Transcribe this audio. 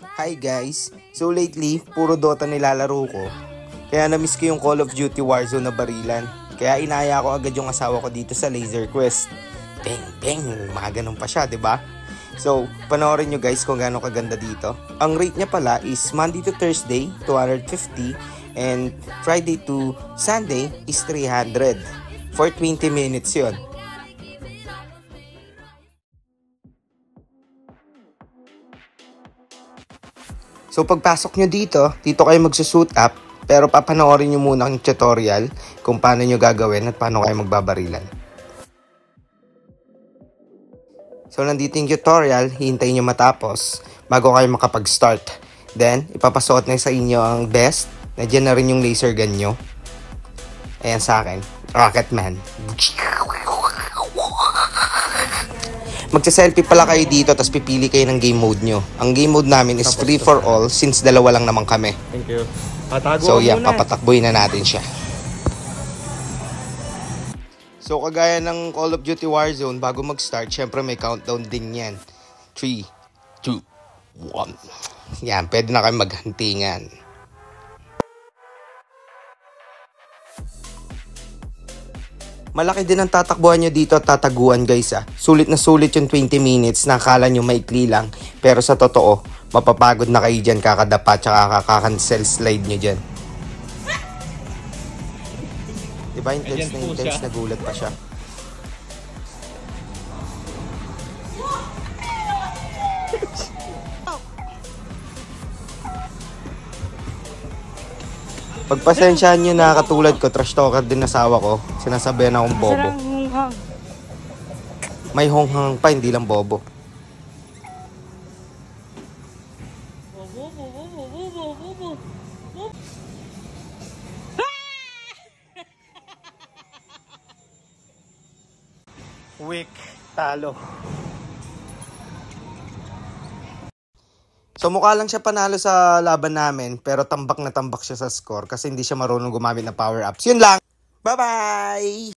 Hi guys! So lately, puro Dota nilalaro ko. Kaya na-miss ko yung Call of Duty Warzone na barilan. Kaya inaya ko agad yung asawa ko dito sa Laser Quest. Bang! Bang! Mga ganun pa siya, ba? Diba? So, panoorin nyo guys kung gaano kaganda dito. Ang rate niya pala is Monday to Thursday, 250. And Friday to Sunday is 300. For 20 minutes yun. So pagpasok nyo dito kayo magsusuit up, pero papanoorin nyo muna ang tutorial kung paano nyo gagawin at paano kayo magbabarilan. So nandito yung tutorial, hihintayin nyo matapos bago kayo makapag-start. Then, ipapasuot na sa inyo ang vest, na dyan na rin yung laser gun nyo. Ayan sa akin, Rocketman. Magsa-selfie pala kayo dito tapos pipili kayo ng game mode nyo. Ang game mode namin is free for all since dalawa lang naman kami. Thank you. So yan, papatakbuhin na natin siya. So kagaya ng Call of Duty Warzone, bago mag-start, syempre may countdown din yan. 3, 2, 1. Yan, pwede na kayo maghantingan. Malaki din ang tatakbuhan nyo dito at tataguan guys ah. Sulit na sulit yung 20 minutes na akala nyo maikli lang. Pero sa totoo, mapapagod na kayo dyan kakadapa tsaka kakancel slide nyo dyan. Diba intense na intense, nagulat pa siya. Pagpasensyahan nyo na katulad ko, trash talker din asawa ko. Sinasabihan akong bobo. May honghang pa, hindi lang bobo. Weak, talo. So mukha lang siya panalo sa laban namin, pero tambak na tambak siya sa score kasi hindi siya marunong gumamit ng power ups. Yun lang. Bye-bye!